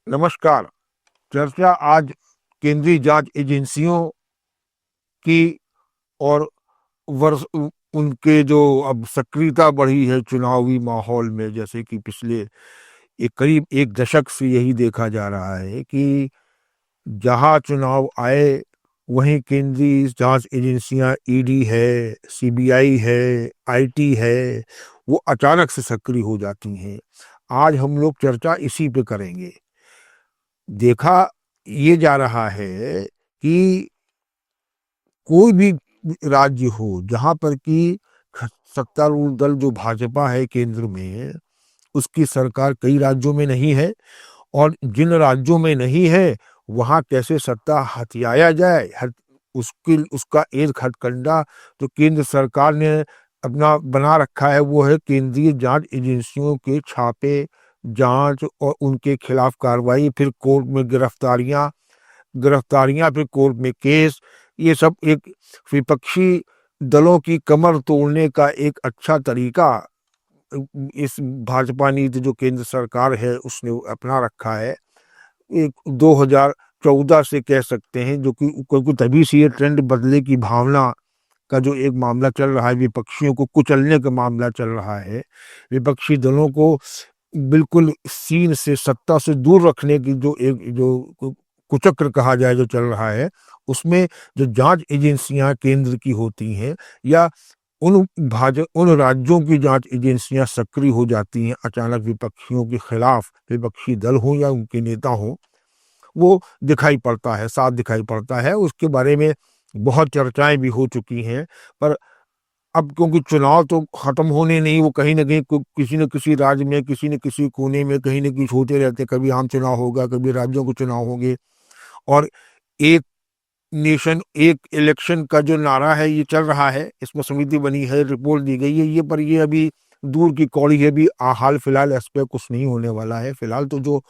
नमस्कार। चर्चा आज केंद्रीय जांच एजेंसियों की और उनके जो अब सक्रियता बढ़ी है चुनावी माहौल में, जैसे कि पिछले एक करीब एक दशक से यही देखा जा रहा है कि जहां चुनाव आए वहीं केंद्रीय जांच एजेंसियां ईडी है, सीबीआई है, आईटी है, वो अचानक से सक्रिय हो जाती हैं। आज हम लोग चर्चा इसी पे करेंगे। देखा ये जा रहा है कि कोई भी राज्य हो जहां पर कि सत्तारूढ़ दल जो भाजपा है केंद्र में, उसकी सरकार कई राज्यों में नहीं है, और जिन राज्यों में नहीं है वहां कैसे सत्ता हथियाया जाए, उसका एक हथकंडा तो केंद्र सरकार ने अपना बना रखा है। वो है केंद्रीय जांच एजेंसियों के छापे, जांच और उनके खिलाफ कार्रवाई, फिर कोर्ट में गिरफ्तारियां, फिर कोर्ट में केस। ये सब एक विपक्षी दलों की कमर तोड़ने का एक अच्छा तरीका इस भाजपा नीति जो केंद्र सरकार है उसने अपना रखा है। एक 2014 से कह सकते हैं, जो कि क्योंकि तभी से ये ट्रेंड बदले की भावना का जो एक मामला चल रहा है, विपक्षियों को कुचलने का मामला चल रहा है, विपक्षी दलों को बिल्कुल सीन से, सत्ता से दूर रखने की जो एक जो कुचक्र कहा जाए जो चल रहा है, उसमें जो जांच एजेंसियां केंद्र की होती हैं या उन राज्यों की जांच एजेंसियां सक्रिय हो जाती हैं अचानक विपक्षियों के खिलाफ, विपक्षी दल हो या उनके नेता हो, वो दिखाई पड़ता है, साफ दिखाई पड़ता है। उसके बारे में बहुत चर्चाएं भी हो चुकी हैं। पर अब क्योंकि चुनाव तो खत्म होने नहीं, वो कहीं ना कहीं किसी न किसी राज्य में, किसी न किसी कोने में कहीं न कहीं होते रहते। कभी आम चुनाव होगा, कभी राज्यों के चुनाव होंगे, और एक नेशन एक इलेक्शन का जो नारा है ये चल रहा है। इसमें समिति बनी है, रिपोर्ट दी गई है, ये पर ये अभी दूर की कौड़ी है। भी हाल फिलहाल इस पर कुछ नहीं होने वाला है। फिलहाल तो जो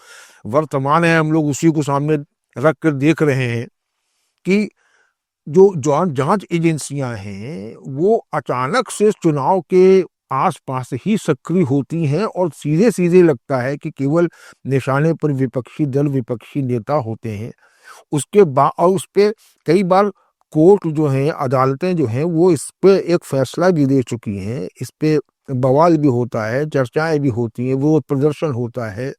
वर्तमान है हम लोग उसी को सामने रख कर देख रहे हैं कि जो जांच एजेंसियां हैं वो अचानक से चुनाव के आसपास ही सक्रिय होती हैं, और सीधे सीधे लगता है कि केवल निशाने पर विपक्षी दल, विपक्षी नेता होते हैं। उसके बाद और उस पे कई बार कोर्ट जो है, अदालतें जो हैं, वो इस पे एक फैसला भी दे चुकी हैं। इस पे बवाल भी होता है, चर्चाएं भी होती हैं, विरोध प्रदर्शन होता है।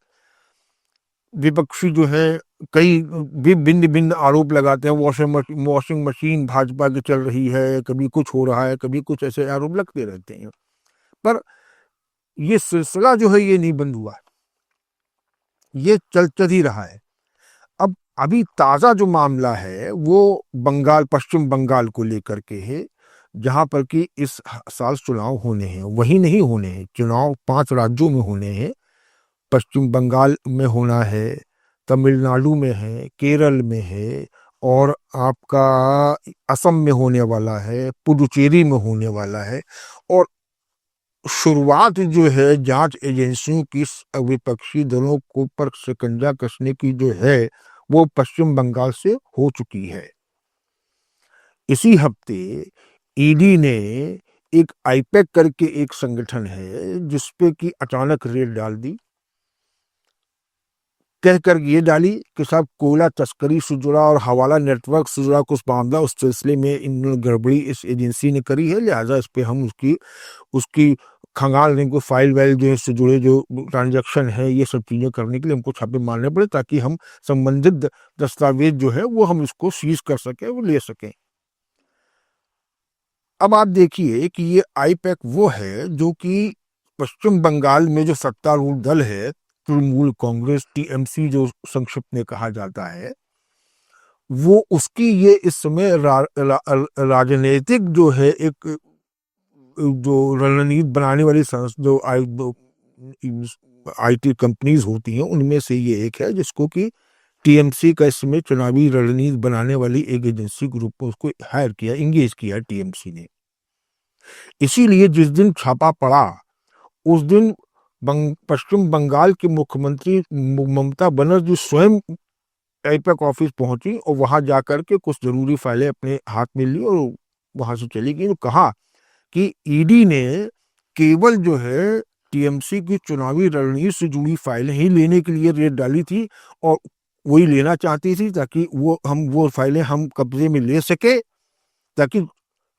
विपक्षी जो है कई भी भिन्न भिन्न आरोप लगाते हैं। वॉशिंग मशीन भाजपा की चल रही है, कभी कुछ हो रहा है, कभी कुछ, ऐसे आरोप लगते रहते हैं। पर ये सिलसिला जो है ये नहीं बंद हुआ, ये चल ही रहा है। अब अभी ताजा जो मामला है वो पश्चिम बंगाल को लेकर के है, जहां पर कि इस साल चुनाव होने हैं। वही नहीं होने हैं, चुनाव 5 राज्यों में होने हैं। पश्चिम बंगाल में होना है, तमिलनाडु में है, केरल में है, और आपका असम में होने वाला है, पुडुचेरी में होने वाला है। और शुरुआत जो है जांच एजेंसियों की विपक्षी दलों को पर शिकंजा कसने की जो है वो पश्चिम बंगाल से हो चुकी है। इसी हफ्ते ईडी ने एक आईपैक करके एक संगठन है जिसपे कि अचानक रेड डाल दी, कहकर ये डाली कि साहब कोयला तस्करी से जुड़ा और हवाला नेटवर्क से जुड़ा कुछ मामला, उस सिलसिले में इन गड़बड़ी इस एजेंसी ने करी है, लिहाजा इस पे हम उसकी उसकी खंगाल दें को, फाइल वाइल जो इससे जुड़े जो ट्रांजैक्शन है, ये सब चीज़ें करने के लिए हमको छापे मारने पड़े, ताकि हम संबंधित दस्तावेज जो है वो हम इसको सीज कर सकें, वो ले सकें। अब आप देखिए कि ये आईपैक वो है जो कि पश्चिम बंगाल में जो सत्तारूढ़ दल है, तृणमूल कांग्रेस, टीएमसी जो संक्षिप्त में कहा जाता है, वो उसकी ये इस समय राजनीतिक जो है एक जो रणनीति बनाने वाली जो आईटी कंपनीज होती हैं उनमें से ये एक है, जिसको कि टीएमसी का इसमें चुनावी रणनीति बनाने वाली एक एजेंसी के रूप में उसको हायर किया, इंगेज किया टीएमसी ने। इसीलिए जिस दिन छापा पड़ा उस दिन पश्चिम बंगाल के मुख्यमंत्री ममता बनर्जी स्वयं आईपैक ऑफिस पहुंची और वहां जाकर के कुछ जरूरी फाइलें अपने हाथ में ली और वहां से चली गई। तो कहा कि ईडी ने केवल जो है टीएमसी की चुनावी रणनीति से जुड़ी फाइलें ही लेने के लिए रेड डाली थी और वही लेना चाहती थी ताकि वो फाइलें हम कब्जे में ले सके, ताकि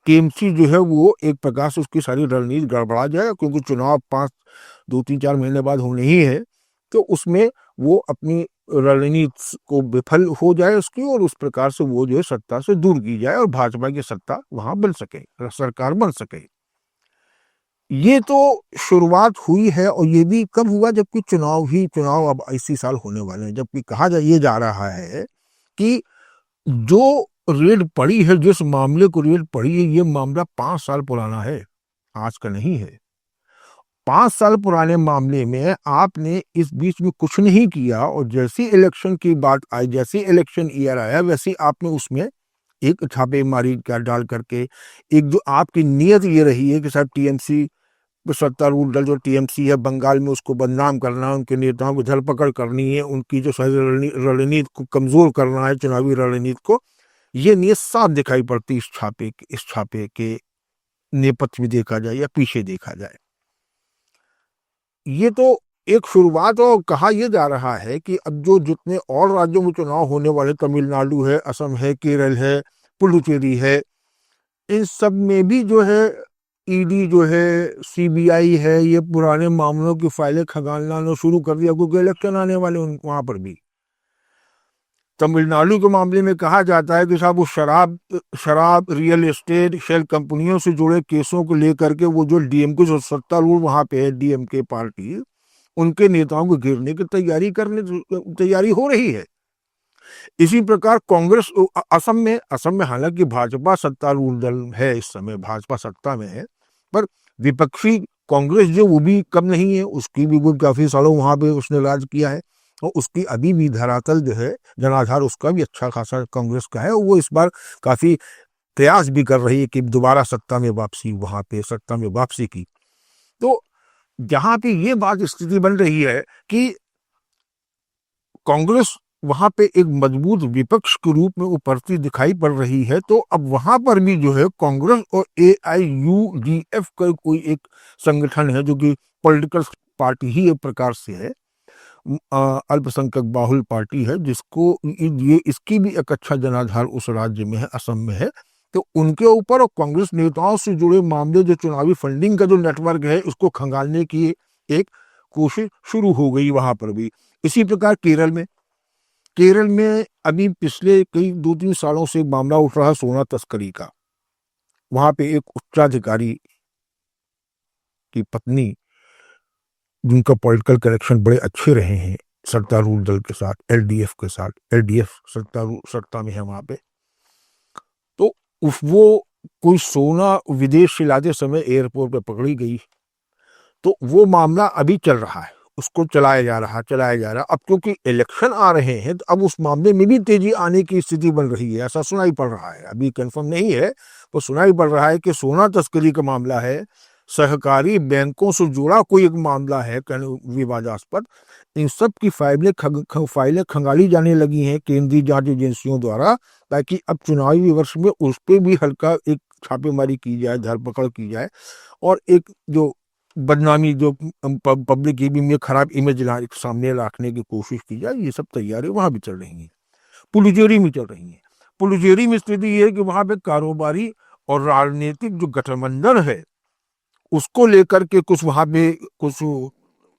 टीएमसी जो है वो एक प्रकार से उसकी सारी रणनीति गड़बड़ा जाए, क्योंकि चुनाव 2-3-4 महीने बाद होने ही है, तो उसमें वो अपनी रणनीति को विफल हो जाए उसकी, और उस प्रकार से वो जो है सत्ता से दूर की जाए और भाजपा की सत्ता वहां बन सके, सरकार बन सके। ये तो शुरुआत हुई है, और ये भी कब हुआ, जबकि चुनाव अब इसी साल होने वाले हैं, जबकि कहा ये जा रहा है कि जो रेड पड़ी है, जिस मामले को रेड पड़ी है, ये मामला 5 साल पुराना है, आज का नहीं है। 5 साल पुराने मामले में आपने इस बीच में कुछ नहीं किया, और जैसी इलेक्शन की बात आई, जैसी इलेक्शन ईयर आया, वैसे आपने उसमें एक छापेमारी का डाल करके, एक जो आपकी नीयत ये रही है कि साहब टीएमसी सत्तारूढ़ दल जो टीएमसी है बंगाल में, उसको बदनाम करना, उनके नेताओं की धरपकड़ करनी है, उनकी जो सारी रणनीति को कमजोर करना है, चुनावी रणनीति को, ये नीयत साफ दिखाई पड़ती इस छापे के नेपथ्य में देखा जाए या पीछे देखा जाए। ये तो एक शुरुआत, और कहा यह जा रहा है कि अब जो जितने और राज्यों में चुनाव होने वाले, तमिलनाडु है, असम है, केरल है, पुडुचेरी है, इन सब में भी जो है ईडी जो है, सीबीआई है, ये पुराने मामलों की फाइलें खंगालना शुरू कर दिया, क्योंकि इलेक्शन आने वाले वहां पर भी। तमिलनाडु के मामले में कहा जाता है कि साहब वो शराब रियल एस्टेट शेल कंपनियों से जुड़े केसों को लेकर के वो जो डीएमके जो सत्तारूढ़ वहां पे है, डीएमके पार्टी, उनके नेताओं को घेरने की तैयारी हो रही है। इसी प्रकार कांग्रेस असम में हालांकि भाजपा सत्तारूढ़ दल है, इस समय भाजपा सत्ता में है, पर विपक्षी कांग्रेस जो वो भी कम नहीं है, उसकी भी वो काफी सालों वहां पे उसने राज किया है, और उसकी अभी भी धरातल जो है, जनाधार उसका भी अच्छा खासा कांग्रेस का है। वो इस बार काफी प्रयास भी कर रही है कि दोबारा सत्ता में वापसी की। तो जहां पे ये बात स्थिति बन रही है कि कांग्रेस वहां पे एक मजबूत विपक्ष के रूप में उभरती दिखाई पड़ रही है, तो अब वहां पर भी जो है कांग्रेस और AIUDF का कोई एक संगठन है, जो कि पॉलिटिकल पार्टी ही एक प्रकार से है, अल्पसंख्यक बाहुल पार्टी है, जिसको ये इसकी भी एक अच्छा जनाधार उस राज्य में है, असम में है। तो उनके ऊपर और कांग्रेस नेताओं से जुड़े मामले, जो चुनावी फंडिंग का जो नेटवर्क है, उसको खंगालने की एक कोशिश शुरू हो गई वहां पर भी। इसी प्रकार केरल में अभी पिछले कई 2-3 सालों से मामला उठ रहा है सोना तस्करी का। वहां पे एक उच्चाधिकारी की पत्नी, जिनका पॉलिटिकल कनेक्शन बड़े अच्छे रहे हैं सत्तारूढ़ दल के साथ, LDF के साथ, LDF सत्ता में है वहां पे, तो वो कोई सोना विदेश से लाते समय एयरपोर्ट पे पकड़ी गई। तो वो मामला अभी चल रहा है, उसको चलाया जा रहा। अब क्योंकि इलेक्शन आ रहे हैं, तो अब उस मामले में भी तेजी आने की स्थिति बन रही है, ऐसा सुनाई पड़ रहा है, अभी कंफर्म नहीं है, तो सुनाई पड़ रहा है कि सोना तस्करी का मामला है, सहकारी बैंकों से जुड़ा कोई एक मामला है विवादास्पद। इन सब की फाइलें खंगाली जाने लगी हैं केंद्रीय जांच एजेंसियों द्वारा, ताकि अब चुनावी वर्ष में उस पर भी हल्का एक छापेमारी की जाए, धरपकड़ की जाए, और एक जो बदनामी, जो पब्लिक की भी खराब इमेज सामने रखने की कोशिश की जाए, ये सब तैयारी वहां भी चल रही है। पुडुचेरी में चल रही है। पुडुचेरी में स्थिति ये है कि वहां पे कारोबारी और राजनीतिक जो गठबंधन है, उसको लेकर के कुछ वहां पे कुछ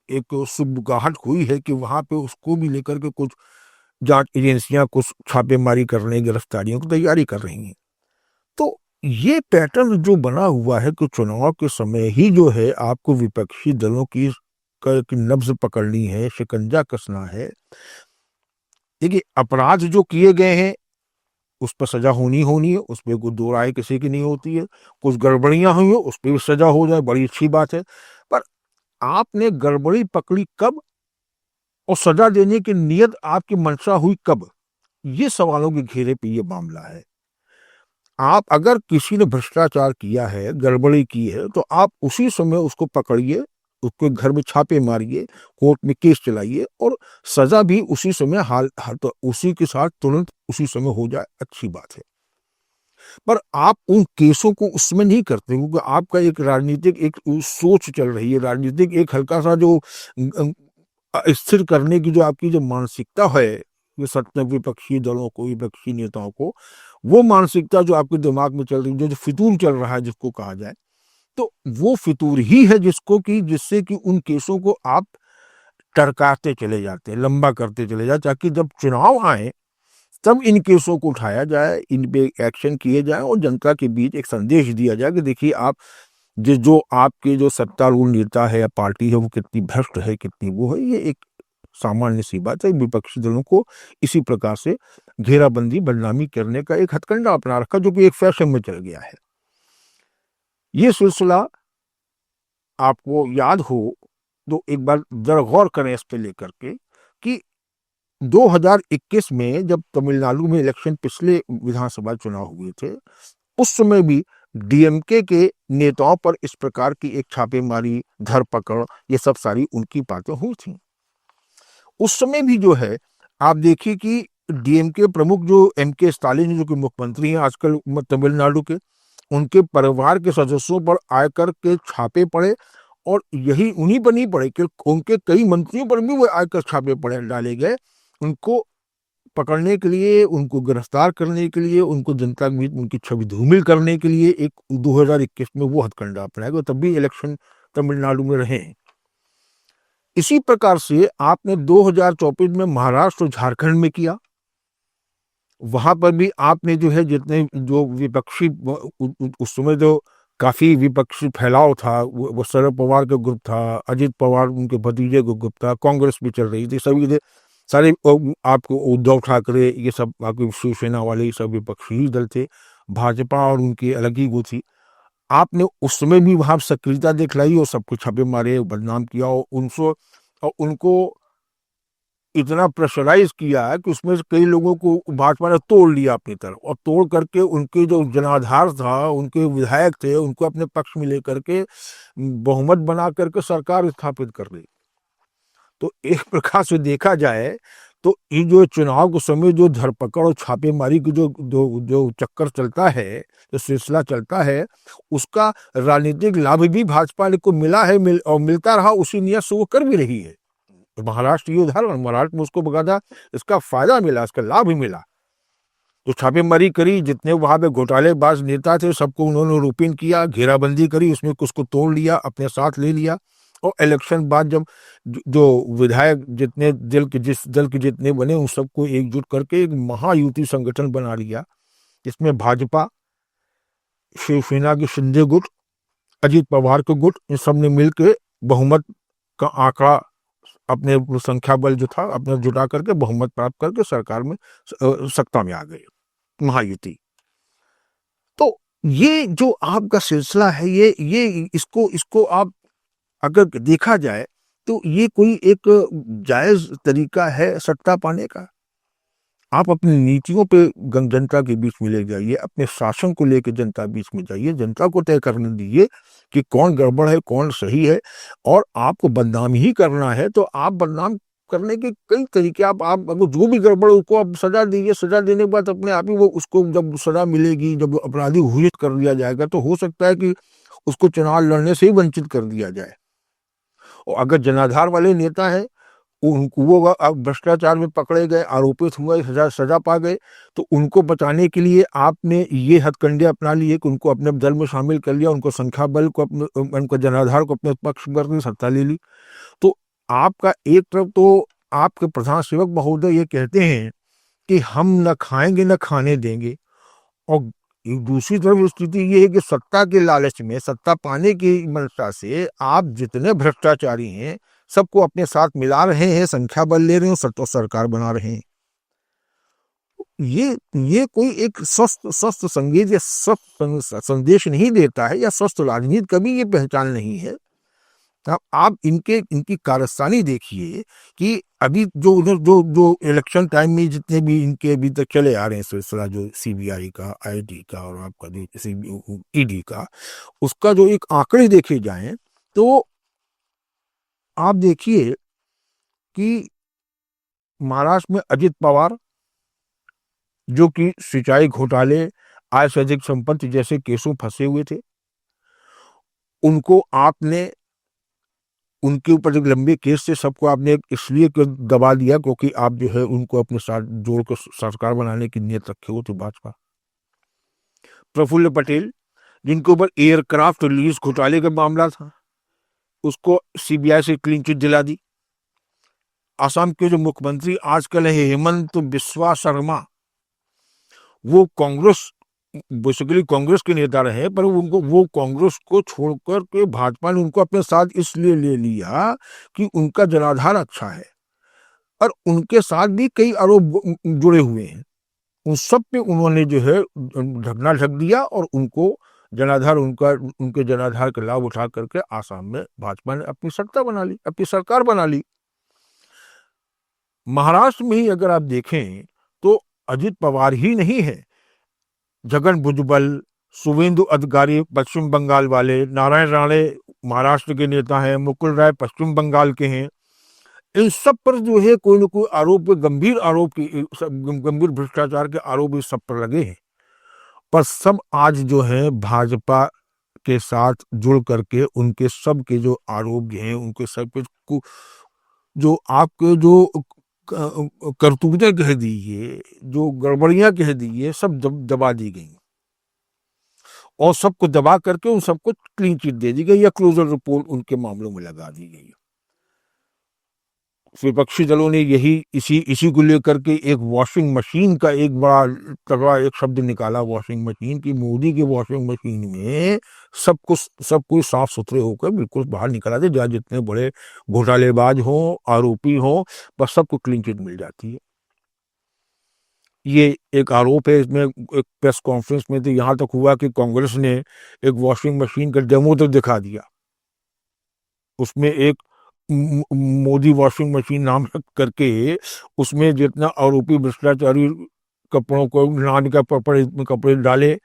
एक सुबगाहट हुई है कि वहां पे उसको भी लेकर के कुछ जांच एजेंसियां कुछ छापेमारी करने, गिरफ्तारियों की तैयारी कर रही हैं। तो ये पैटर्न जो बना हुआ है कि चुनाव के समय ही जो है आपको विपक्षी दलों की नब्ज पकड़नी है, शिकंजा कसना है। देखिए, अपराध जो किए गए हैं उस पर सजा होनी है, उस पर कोई दो राय किसी की नहीं होती है। कुछ गड़बड़ियां हुई हो, उस पर भी सजा हो जाए, बड़ी अच्छी बात है। पर आपने गड़बड़ी पकड़ी कब, और सजा देने की नियत आपकी मंशा हुई कब, ये सवालों के घेरे पे ये मामला है। आप अगर किसी ने भ्रष्टाचार किया है, गड़बड़ी की है, तो आप उसी समय उसको पकड़िए, उसके घर में छापे मारिए, कोर्ट में केस चलाइए, और सजा भी उसी समय तो उसी के साथ तुरंत उसी समय हो जाए, अच्छी बात है। पर आप उन केसों को उसमें नहीं करते, क्योंकि आपका एक राजनीतिक एक सोच चल रही है, राजनीतिक एक हल्का सा जो स्थिर करने की जो आपकी जो मानसिकता है, ये सत्ता विपक्षी दलों को, विपक्षी नेताओं को, वो मानसिकता जो आपके दिमाग में चल रही है, जो फितूर चल रहा है जिसको कहा जाए, तो वो फितूर ही है जिससे कि उन केसों को आप टरकाते चले जाते हैं, लंबा करते चले जाते, ताकि जब चुनाव आए तब इन केसों को उठाया जाए, इन पे एक्शन किए जाए और जनता के बीच एक संदेश दिया जाए कि देखिए आप जो आपके जो सत्तारूढ़ नेता है या पार्टी है वो कितनी भ्रष्ट है, कितनी वो है। ये एक सामान्य सी बात है। विपक्षी दलों को इसी प्रकार से घेराबंदी, बदनामी करने का एक हथकंडा अपना रखा, जो कि एक फैशन में चल गया है। ये सिलसिला आपको याद हो तो एक बार जरा गौर करें इस पे लेकर के कि 2021 में जब तमिलनाडु में इलेक्शन, पिछले विधानसभा चुनाव हुए थे, उस समय भी डीएमके के नेताओं पर इस प्रकार की एक छापेमारी, धरपकड़, ये सब सारी उनकी बातें हुई थी। उस समय भी जो है आप देखिए कि डीएमके प्रमुख जो एमके स्टालिन, जो कि मुख्यमंत्री हैं आजकल तमिलनाडु के, उनके परिवार के सदस्यों पर आयकर के छापे पड़े, और यही उन्हीं पर नहीं पड़े कि उनके कई मंत्रियों पर भी वो आयकर छापे पड़े डाले गए, उनको पकड़ने के लिए, उनको गिरफ्तार करने के लिए, उनको जनता के बीच उनकी छवि धूमिल करने के लिए एक 2021 में वो हथकंडा अपनाया गया, तब भी इलेक्शन तमिलनाडु में रहे हैं। इसी प्रकार से आपने 2024 में महाराष्ट्र और झारखंड में किया, वहां पर भी आपने जो है जितने जो विपक्षी उस समय जो काफी विपक्षी फैलाव था, वो शरद पवार का ग्रुप था, अजित पवार उनके भतीजे का ग्रुप था, कांग्रेस भी चल रही थी, सभी थे सारे, आपको उद्धव ठाकरे ये सब आपके शिवसेना वाले ये सब विपक्षी दल थे, भाजपा और उनकी अलग ही वो थी। आपने उस समय भी वहां सक्रियता दिखलाई और सबको छापे मारे, बदनाम किया, और उनको इतना प्रेशराइज किया है कि उसमें से कई लोगों को भाजपा ने तोड़ लिया अपनी तरफ, और तोड़ करके उनके जो जनाधार था, उनके विधायक थे, उनको अपने पक्ष में लेकर के बहुमत बना करके सरकार स्थापित कर दी। तो एक प्रकार से देखा जाए तो ये जो चुनाव के समय जो धरपकड़ और छापेमारी की जो जो जो चक्कर चलता है, जो सिलसिला चलता है, उसका राजनीतिक लाभ भी भाजपा को मिला है, और मिलता रहा, उसी नियत से वो कर भी रही है। महाराष्ट्र ये उदाहरण, महाराष्ट्र में उसको बकायदा इसका फायदा मिला, इसका लाभ ही मिला। तो छापेमारी करी, जितने वहां पे घोटालेबाज नेता थे सबको उन्होंने रूपिन किया, घेराबंदी करी, उसमें कुछ को तोड़ लिया, अपने साथ ले लिया, और इलेक्शन बाद जब जो विधायक जितने जिस दल के जितने बने, उन सबको एकजुट करके एक महायुति संगठन बना लिया, जिसमें भाजपा, शिवसेना की शिंदे गुट, अजित पवार के गुट, इन सब ने मिलकर बहुमत का आंकड़ा, अपने संख्या बल जो था अपना जुटा करके बहुमत प्राप्त करके सरकार में सत्ता में आ गए, महायुति। तो ये जो आपका सिलसिला है, ये इसको आप अगर देखा जाए तो ये कोई एक जायज तरीका है सत्ता पाने का। आप अपनी नीतियों पे जनता के बीच में ले जाइए, अपने शासन को लेकर जनता बीच में जाइए, जनता को तय करने दीजिए कि कौन गड़बड़ है, कौन सही है, और आपको बदनाम ही करना है तो आप बदनाम करने के कई तरीके, आप अगर जो भी गड़बड़ उसको आप सजा दीजिए, सजा देने के बाद अपने आप ही वो, उसको जब सजा मिलेगी, जब अपराधी घोषित कर दिया जाएगा, तो हो सकता है कि उसको चुनाव लड़ने से ही वंचित कर दिया जाए। और अगर जनाधार वाले नेता है, वो भ्रष्टाचार में पकड़े गए, आरोपित हुए, सजा पा गए, तो उनको बचाने के लिए आपने ये हथकंडे अपना लिए कि उनको अपने दल में शामिल कर लिया, उनको संख्या बल को उनका जनाधार को अपने पक्ष में सत्ता ले ली। तो आपका एक तरफ तो आपके प्रधान सेवक महोदय ये कहते हैं कि हम न खाएंगे न खाने देंगे, और दूसरी तरफ स्थिति ये है कि सत्ता के लालच में, सत्ता पाने की मंशा से आप जितने भ्रष्टाचारी हैं सबको अपने साथ मिला रहे हैं, संख्या बल ले रहे हैं, सरकार बना रहे हैं। ये कोई एक स्वस्थ संगीत या स्वस्थ संदेश नहीं देता है, या स्वस्थ राजनीति का भी ये पहचान नहीं है। आप इनकी कारस्तानी देखिए कि अभी जो उधर जो इलेक्शन टाइम में जितने भी इनके अभी तक चले आ रहे हैं सिलसिला, जो सीबीआई का, आईटी का, और आपका ईडी का, उसका जो एक आंकड़े देखे जाएं तो आप देखिए कि महाराष्ट्र में अजित पवार, जो कि सिंचाई घोटाले, आय से अधिक संपत्ति जैसे केसों फंसे हुए थे, उनको आपने उनके ऊपर जो लंबे केस थे सबको आपने इसलिए दबा दिया क्योंकि आप जो है उनको अपने साथ जोड़ कर सरकार बनाने की नीयत रखे हो थे भाजपा। प्रफुल्ल पटेल, जिनके ऊपर एयरक्राफ्ट लीज घोटाले का मामला था, उसको सीबीआई से क्लीन चिट दिला दी। असम के जो मुख्यमंत्री आजकल है हेमंत बिस्वा शर्मा, वो कांग्रेस बेसिकली कांग्रेस के नेता रहे, पर उनको वो कांग्रेस को छोड़कर के भाजपा ने उनको अपने साथ इसलिए ले लिया कि उनका जनाधार अच्छा है, और उनके साथ भी कई आरोप जुड़े हुए हैं। उन सब पे उन्होंने जो है ढकना ढक दिया और उनको जनाधार उनके जनाधार का लाभ उठा करके आसाम में भाजपा ने अपनी सत्ता बना ली, अपनी सरकार बना ली। महाराष्ट्र में ही अगर आप देखें तो अजित पवार ही नहीं है, जगन भुजबल, शुवेंदु अधिकारी पश्चिम बंगाल वाले, नारायण राणे महाराष्ट्र के नेता हैं, मुकुल राय पश्चिम बंगाल के हैं। इन सब पर जो है कोई ना कोई आरोप, गंभीर भ्रष्टाचार के आरोप इस सब पर लगे हैं, पर सब आज जो है भाजपा के साथ जुड़ करके उनके सब के जो आरोप हैं, उनके सब के जो आपके जो करतूतें कह दीजिए, जो गड़बड़ियां कह दीजिए, सब दबा दी गई और सबको दबा करके उन सबको क्लीन चिट दे दी गई या क्लोजर रिपोर्ट उनके मामलों में लगा दी गई। विपक्षी दलों ने इसी को लेकर के एक वॉशिंग मशीन का एक बड़ा तगड़ा एक शब्द निकाला, वॉशिंग मशीन की। मोदी की वॉशिंग मशीन में सब कुछ साफ सुथरे होकर बिल्कुल बाहर निकला दे, जहाँ जितने बड़े घोटालेबाज हों, आरोपी हों, बस सबको क्लीन चिट मिल जाती है। ये एक आरोप है। इसमें एक प्रेस कॉन्फ्रेंस में तो यहाँ तक हुआ कि कांग्रेस ने एक वॉशिंग मशीन का डेमो तो दिखा दिया, उसमें एक मोदी वॉशिंग मशीन नाम करके उसमें जितना आरोपी भ्रष्टाचारी कपड़ों को नान का कपड़े डाले,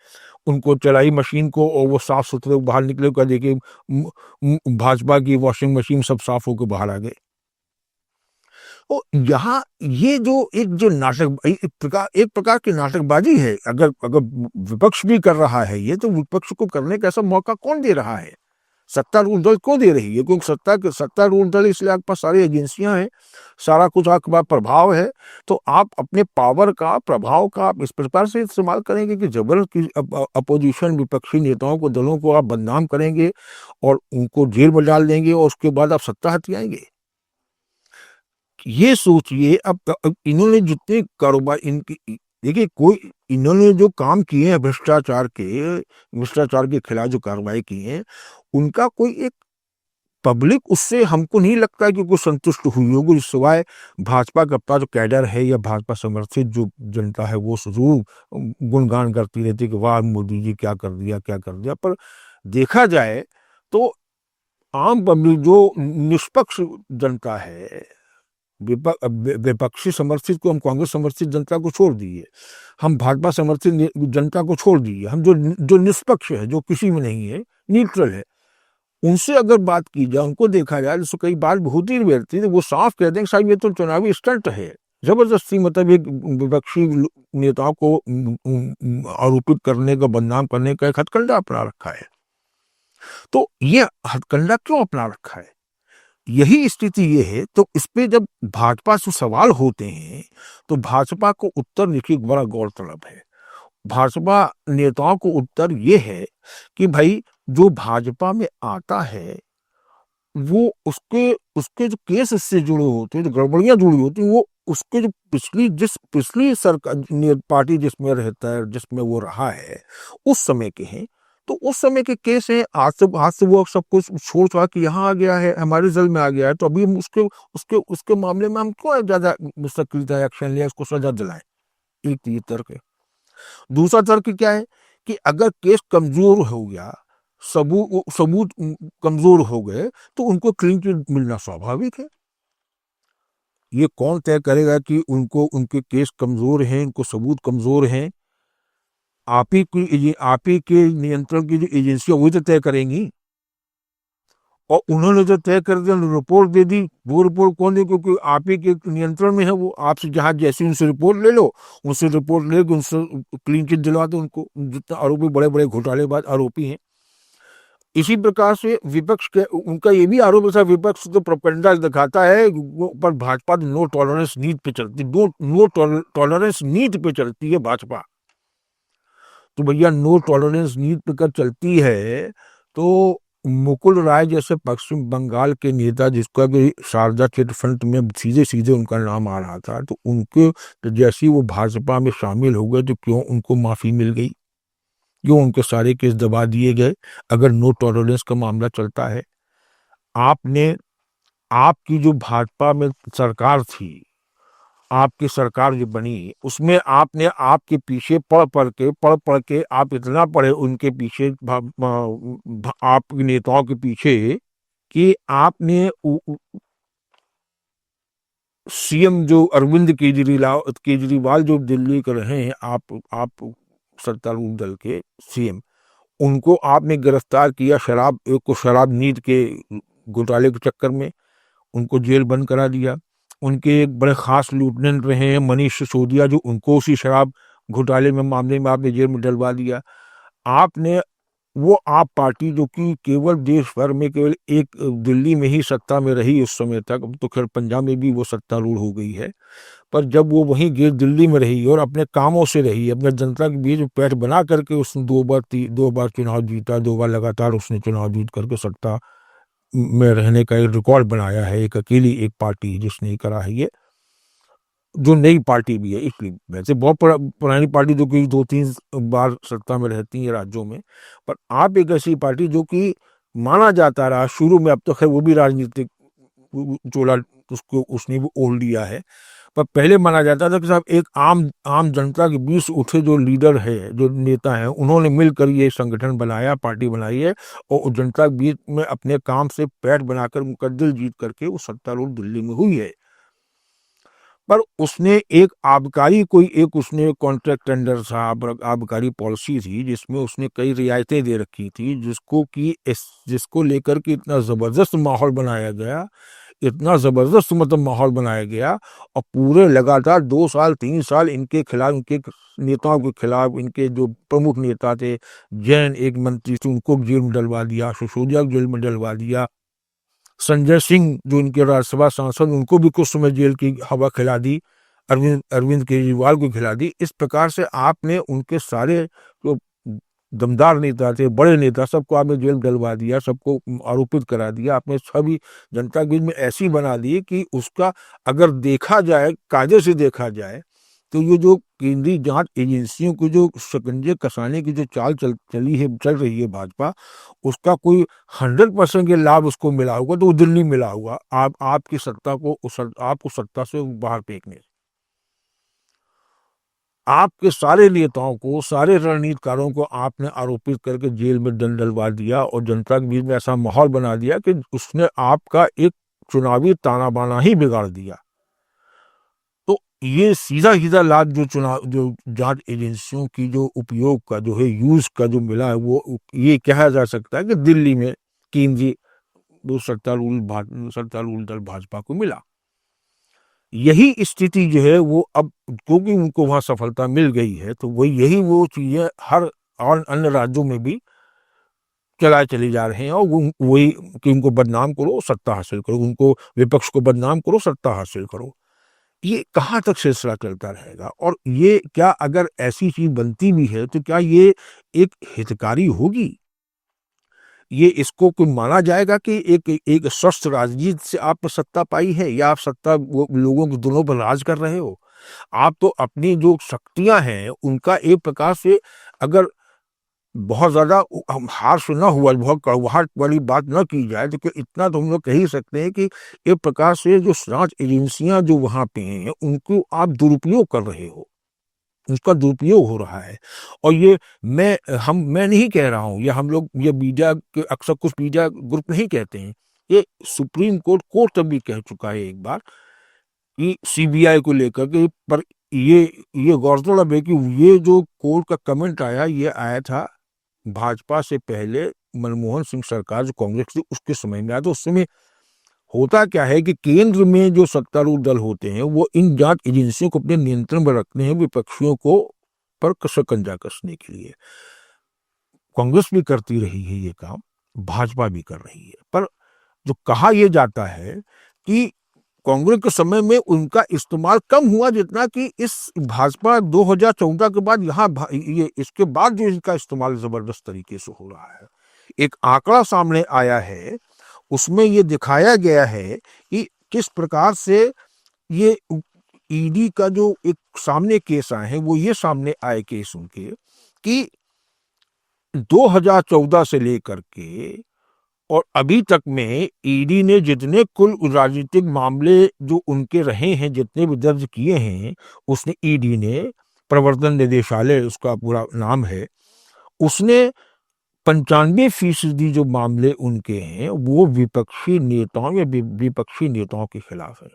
उनको चलाई मशीन को और वो साफ सुथरे बाहर निकले कर देखिए भाजपा की वॉशिंग मशीन सब साफ होकर बाहर आ गए। और यहाँ ये जो नाटक, एक प्रकार की नाटकबाजी है। अगर विपक्ष भी कर रहा है ये, तो विपक्ष को करने का ऐसा मौका कौन दे रहा है? सत्तारूढ़ दल क्यों दे रही है? क्योंकि सत्तारूढ़ दल इसलिए आपके पास सारी एजेंसियां हैं, सारा कुछ आपके पास प्रभाव है, तो आप अपने पावर का, प्रभाव का आप इस प्रकार से इस्तेमाल करेंगे कि जबरदस्ती अपोजिशन विपक्षी नेताओं को, दलों को आप बदनाम करेंगे और उनको जेल में डाल देंगे और उसके बाद आप सत्ता हथियाएंगे। ये सोचिए। अब इन्होंने जितने कारोबार इनकी, देखिए कोई इन्होंने जो काम किए हैं भ्रष्टाचार के खिलाफ जो कार्रवाई की है, उनका कोई एक पब्लिक उससे हमको नहीं लगता कि कोई संतुष्ट हुई होगी, सिवाय भाजपा का जो कैडर है या भाजपा समर्थित जो जनता है वो जरूर गुणगान करती रहती है कि वाह मोदी जी क्या कर दिया। पर देखा जाए तो आम पब्लिक जो निष्पक्ष जनता है, विपक्षी समर्थित को, हम कांग्रेस समर्थित जनता को छोड़ दिए, हम भाजपा समर्थित जनता को छोड़ दिए, हम जो निष्पक्ष है, जो किसी में नहीं है, न्यूट्रल है, उनसे अगर बात की जाए, उनको देखा जाए, तो कई बार बहुत ही व्यक्ति वो साफ कह देंगे साहब ये तो चुनावी स्टंट है, जबरदस्ती मतलब एक विपक्षी नेताओं को आरोपित करने का, बदनाम करने का एक हथकंडा अपना रखा है। तो ये हथकंडा क्यों अपना रखा है? यही स्थिति ये है। तो इस पे जब भाजपा से सवाल होते हैं तो भाजपा को उत्तर देखिए बड़ा गौरतलब है। भाजपा नेताओं को उत्तर ये है कि भाई जो भाजपा में आता है वो उसके जो केस इससे जुड़े होते हैं, जो गड़बड़ियां जुड़ी होती हैं, वो उसके जो पिछली सरकार पार्टी जिसमें रहता है, जिसमें वो रहा है, उस समय के हैं। तो उस समय के केस हैं। आज से वो सब कुछ छोड़ छाड़ के यहाँ आ गया है, हमारे जल में आ गया है, तो अभी हम उसके मामले में हम क्यों ज्यादा सक्रियता एक्शन लिया, उसको सजा दिलाएं? एक ये तर्क है। दूसरा तर्क क्या है कि अगर केस कमजोर हो गया, सबूत कमजोर हो गए, तो उनको क्लीन चिट मिलना स्वाभाविक है। ये कौन तय करेगा कि उनके केस कमजोर हैं, उनको सबूत कमजोर हैं? आप ही के नियंत्रण की जो एजेंसियां वही तो तय करेंगी। और उन्होंने जो तय कर दिया, रिपोर्ट दे दी। वो रिपोर्ट कौन दे, क्योंकि आप ही के नियंत्रण में है वो। आपसे जहाँ जैसी उनसे रिपोर्ट ले लो, उनसे रिपोर्ट लेके उनसे क्लीन चिट दिलवा दो उनको, जितना आरोपी, बड़े बड़े घोटालेबाज आरोपी हैं। इसी प्रकार से विपक्ष के, उनका ये भी आरोप था, विपक्ष तो प्रोपेगेंडा दिखाता है पर भाजपा नो टॉलरेंस नीति पे चलती, नो टॉलरेंस नीति पे चलती है भाजपा। तो भैया नो टॉलरेंस नीति पे कर चलती है तो मुकुल राय जैसे पश्चिम बंगाल के नेता, जिसका भी शारदा चिट फंड में सीधे सीधे उनका नाम आ रहा था, तो उनके तो जैसे ही वो भाजपा में शामिल हो गए तो क्यों उनको माफी मिल गई, क्यों उनके सारे केस दबा दिए गए? अगर नो टॉलरेंस का मामला चलता है, आपने, आपकी जो भाजपा में सरकार थी, आपकी सरकार जो बनी, उसमें आपने आपके पीछे पढ़ के आप इतना पढ़े उनके पीछे, आपके नेताओं के पीछे, कि आपने सीएम जो अरविंद केजरीवाल जो दिल्ली के रहे हैं, आप सत्तारूढ़ दल के सीएम, उनको आपने गिरफ्तार किया शराब नीति के घोटाले के चक्कर में, उनको जेल बंद करा दिया। उनके एक बड़े खास लेफ्टिनेंट रहे हैं मनीष सिसोदिया, जो उनको उसी शराब घोटाले में मामले में आपने जेल में डलवा दिया। आपने वो आप पार्टी जो कि केवल देश भर में केवल एक दिल्ली में ही सत्ता में रही उस समय तक, अब तो खैर पंजाब में भी वो सत्तारूढ़ हो गई है, पर जब वो वहीं दिल्ली में रही और अपने कामों से रही, अपने जनता के बीच पैठ बना करके उसने दो बार चुनाव जीता, 2 बार लगातार उसने चुनाव जीत करके सत्ता में रहने का एक रिकॉर्ड बनाया है। एक अकेली एक पार्टी जिसने करा है ये, जो नई पार्टी भी है, इसलिए वैसे बहुत पुरानी पार्टी जो कि 2-3 बार सत्ता में रहती है राज्यों में, पर आप एक ऐसी पार्टी जो कि माना जाता रहा शुरू में, अब तो खैर वो भी राजनीतिक चोला उसको उसने भी ओढ़ लिया है, पर पहले माना जाता था कि साहब एक आम जनता के बीच उठे जो लीडर है, जो नेता है, उन्होंने मिलकर ये संगठन बनाया, पार्टी बनाई है, और जनता के बीच में अपने काम से पैठ बनाकर उनका दिल जीत करके वो सत्तारूढ़ दिल्ली में हुई है। पर उसने एक उसने कॉन्ट्रैक्ट टेंडर था, आबकारी पॉलिसी थी, जिसमें उसने कई रियायतें दे रखी थी, जिसको लेकर के इतना जबरदस्त माहौल बनाया गया, इतना जबरदस्त मतलब माहौल बनाया गया, और पूरे लगातार 2 साल 3 साल इनके खिलाफ, इनके नेताओं के खिलाफ, इनके जो प्रमुख नेता थे, जैन एक मंत्री थे, उनको जेल में डलवा दिया, सिसोदिया को जेल में डलवा दिया, संजय सिंह जो इनके राज्यसभा सांसद, उनको भी कुछ समय जेल की हवा खिला दी, अरविंद केजरीवाल को खिला दी। इस प्रकार से आपने उनके सारे जो दमदार नेता थे, बड़े नेता, सबको आपने जेल डलवा दिया, सबको आरोपित करा दिया। आपने सभी जनता के बीच में ऐसी बना दी कि उसका अगर देखा जाए, कायदे से देखा जाए, तो ये जो केंद्रीय जांच एजेंसियों को जो शिकंजे कसाने की जो चल रही है भाजपा, उसका कोई 100% के लाभ उसको मिला होगा तो वो दिल्ली मिला होगा, आपकी सत्ता को, आपको सत्ता से बाहर फेंकने से। आपके सारे नेताओं को, सारे रणनीतिकारों को आपने आरोपित करके जेल में डलवा दिया, और जनता के बीच में ऐसा माहौल बना दिया कि उसने आपका एक चुनावी ताना बाना ही बिगाड़ दिया। तो ये सीधा सीधा लाभ जो जांच एजेंसियों की जो उपयोग का जो है, यूज का जो मिला है, वो ये कहा जा सकता है कि दिल्ली में केंद्रीय सत्तारूढ़ दल भाजपा को मिला। यही स्थिति जो है वो अब, क्योंकि उनको वहां सफलता मिल गई है, तो वही वो चीजें हर और अन्य राज्यों में भी चलाए चले जा रहे हैं, और वही कि उनको बदनाम करो, सत्ता हासिल करो, उनको विपक्ष को बदनाम करो, सत्ता हासिल करो। ये कहाँ तक सिलसिला चलता रहेगा? और ये क्या अगर ऐसी चीज बनती भी है तो क्या ये एक हितकारी होगी? ये इसको कोई माना जाएगा कि एक स्वस्थ राजनीति से आप सत्ता पाई है, या आप सत्ता वो लोगों के दिलों पर राज कर रहे हो? आप तो अपनी जो शक्तियां हैं उनका एक प्रकार से, अगर बहुत ज्यादा हार्श ना हुआ, बहुत कड़वाहट वाली बात ना की जाए, तो इतना तो हम लोग कह ही सकते हैं कि एक प्रकार से जो जांच एजेंसियां जो वहां पे हैं उनको आप दुरुपयोग कर रहे हो, उसका दुरुपयोग हो रहा है। और ये मैं नहीं कह रहा हूं, ये हम लोग, ये मीडिया के अक्सर कुछ मीडिया ग्रुप नहीं कहते हैं, ये सुप्रीम कोर्ट तक भी कह चुका है एक बार कि सीबीआई को लेकर के। पर ये गौरतलब है कि ये जो कोर्ट का कमेंट आया, ये आया था भाजपा से पहले मनमोहन सिंह सरकार जो कांग्रेस थी उसके समय में आया, तो उस समय होता क्या है कि केंद्र में जो सत्तारूढ़ दल होते हैं वो इन जांच एजेंसियों को अपने नियंत्रण में रखते हैं विपक्षियों को पर शिकंजा कसने के लिए। कांग्रेस भी करती रही है ये काम, भाजपा भी कर रही है, पर जो कहा यह जाता है कि कांग्रेस के समय में उनका इस्तेमाल कम हुआ जितना कि इस भाजपा 2014 के बाद यहाँ ये इसके बाद जो इनका इस्तेमाल जबरदस्त तरीके से हो रहा है। एक आंकड़ा सामने आया है, उसमें ये दिखाया गया है कि किस प्रकार से ये ईडी का जो एक सामने केस आए हैं वो ये सामने आए केस उनके कि 2014 से लेकर के और अभी तक में ईडी ने जितने कुल राजनीतिक मामले जो उनके रहे हैं, जितने भी दर्ज किए हैं, उसने ईडी ने, प्रवर्तन निदेशालय उसका पूरा नाम है, उसने 95% जो मामले उनके हैं वो विपक्षी नेताओं या विपक्षी नेताओं के खिलाफ है।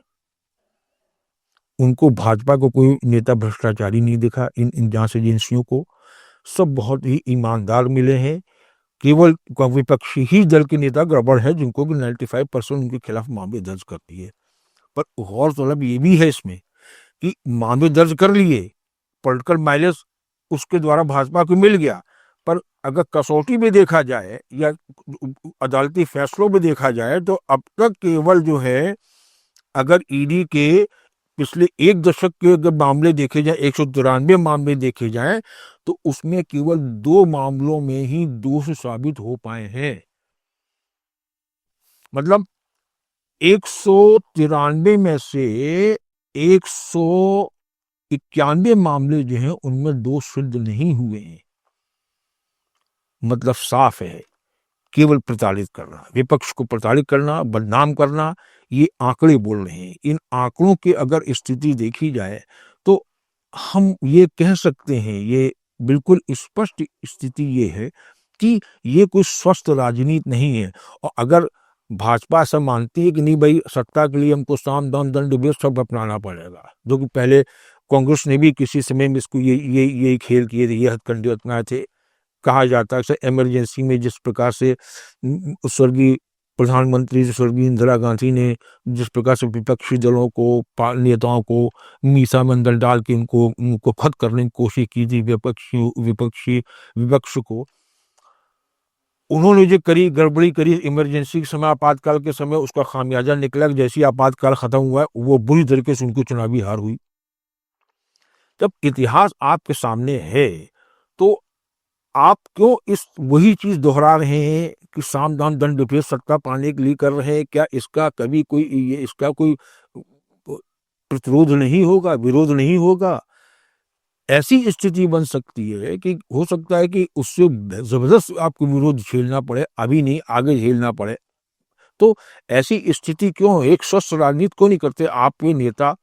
उनको भाजपा को कोई नेता भ्रष्टाचारी नहीं दिखा। इन जांच एजेंसियों को सब बहुत ही ईमानदार मिले हैं। केवल विपक्षी ही दल के नेता गड़बड़ है जिनको भी 95% उनके खिलाफ मामले दर्ज करती है। पर गौरतलब ये भी है इसमें कि मामले दर्ज कर लिए, पॉलिटिकल माइलेज उसके द्वारा भाजपा को मिल गया, पर अगर कसौटी में देखा जाए या अदालती फैसलों में देखा जाए तो अब तक केवल जो है, अगर ईडी के पिछले एक दशक के अगर मामले देखे जाए, 193 मामले देखे जाए, तो उसमें केवल 2 मामलों में ही दोषी साबित हो पाए हैं। मतलब 193 में से 191 मामले जो हैं उनमें दोष सिद्ध नहीं हुए हैं। मतलब साफ है, केवल प्रताड़ित करना, विपक्ष को प्रताड़ित करना, बदनाम करना, ये आंकड़े बोल रहे हैं। इन आंकड़ों की अगर स्थिति देखी जाए तो हम ये कह सकते हैं, ये बिल्कुल स्पष्ट स्थिति ये है कि ये कोई स्वस्थ राजनीति नहीं है। और अगर भाजपा ऐसा मानती है कि नहीं भाई, सत्ता के लिए हमको साम दाम दंड भेद सब अपनाना पड़ेगा, जो कि पहले कांग्रेस ने भी किसी समय में इसको ये खेल किए थे, ये हथकंडे अपनाए थे। कहा जाता है इमरजेंसी में जिस प्रकार से स्वर्गीय प्रधानमंत्री स्वर्गीय इंदिरा गांधी ने जिस प्रकार से विपक्षी दलों को, नेताओं को मीसा में अंदर डाल के उनको खत्म करने की कोशिश की थी, विपक्ष को, उन्होंने जो करी गड़बड़ी करी इमरजेंसी के समय, आपातकाल के समय, उसका खामियाजा निकला। जैसे आपातकाल खत्म हुआ है वो बुरी तरीके से उनको चुनावी हार हुई। जब इतिहास आपके सामने है तो आप क्यों इस वही चीज दोहरा रहे हैं कि साम दाम दंड भेद सत्ता पाने के लिए कर रहे हैं? क्या इसका कभी कोई इसका कोई प्रतिरोध नहीं होगा, विरोध नहीं होगा? ऐसी स्थिति बन सकती है कि हो सकता है कि उससे जबरदस्त आपको विरोध झेलना पड़े, अभी नहीं आगे झेलना पड़े। तो ऐसी स्थिति क्यों? एक स्वस्थ राजनीति क्यों नहीं करते? आपके नेता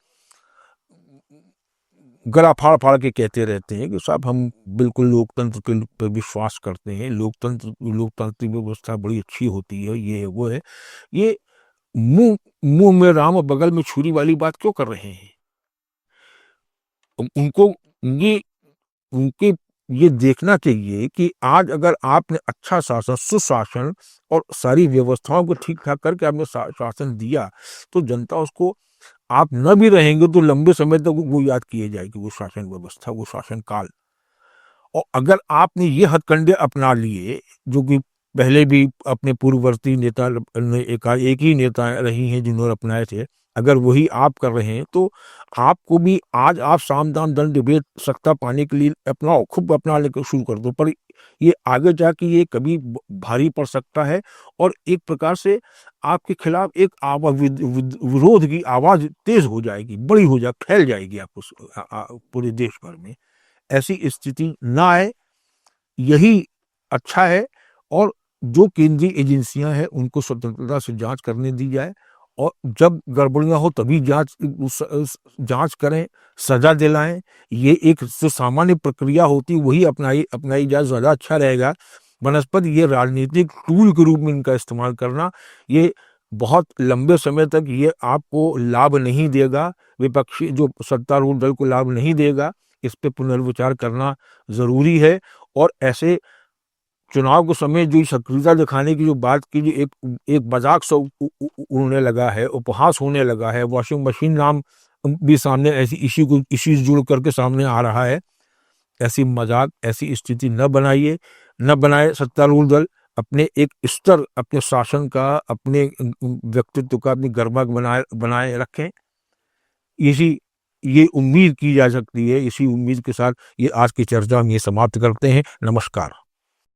गला फाड़ फाड़ के कहते रहते हैं कि साहब हम बिल्कुल लोकतंत्र पर विश्वास करते हैं, लोकतांत्रिक व्यवस्था बड़ी अच्छी होती है, ये है वो है। ये मुंह में राम और बगल में छुरी वाली बात क्यों कर रहे हैं? उनको ये उनके ये देखना चाहिए कि आज अगर आपने अच्छा शासन, सुशासन और सारी व्यवस्थाओं को ठीक ठाक करके आपने शासन दिया तो जनता उसको, आप न भी रहेंगे तो लंबे समय तक वो याद किए जाएगी, वो शासन व्यवस्था, वो शासन काल। और अगर आपने ये हथकंडे अपना लिए जो कि पहले भी अपने पूर्ववर्ती नेता एक ही नेता रही हैं जिन्होंने अपनाए थे, अगर वही आप कर रहे हैं तो आपको भी आज आप साम दाम दंड भेद सत्ता पाने के लिए अपनाओ, खूब अपनाने को शुरू कर दो। पर ये आगे जाके ये कभी भारी पड़ सकता है और एक प्रकार से आपके खिलाफ एक विरोध की आवाज तेज हो जाएगी, बड़ी हो जाएगी, फैल जाएगी आपको पूरे देश भर में। ऐसी स्थिति ना आए, यही अच्छा है। और जो केंद्रीय एजेंसियां हैं उनको स्वतंत्रता से जांच करने दी जाए और जब गड़बड़ियां हो तभी जांच करें, सजा दिलाएं। ये एक जो सामान्य प्रक्रिया होती वही अपनाई जाए, ज़्यादा अच्छा रहेगा। बनस्पत ये राजनीतिक टूल के रूप में इनका इस्तेमाल करना, ये बहुत लंबे समय तक ये आपको लाभ नहीं देगा, विपक्षी जो सत्तारूढ़ दल को लाभ नहीं देगा। इस पे पुनर्विचार करना ज़रूरी है और ऐसे चुनाव के समय जो सक्रियता दिखाने की जो बात की, जो एक मजाक सा उड़ने लगा है, उपहास होने लगा है, वॉशिंग मशीन नाम भी सामने ऐसी इश्यू जुड़ करके सामने आ रहा है। ऐसी मजाक, ऐसी स्थिति न बनाइए, न बनाए सत्तारूढ़ दल। अपने एक स्तर, अपने शासन का, अपने व्यक्तित्व का, अपनी गर्मा बनाए बनाए रखें। इसी ये उम्मीद की जा सकती है, इसी उम्मीद के साथ ये आज की चर्चा हम ये समाप्त करते हैं। नमस्कार।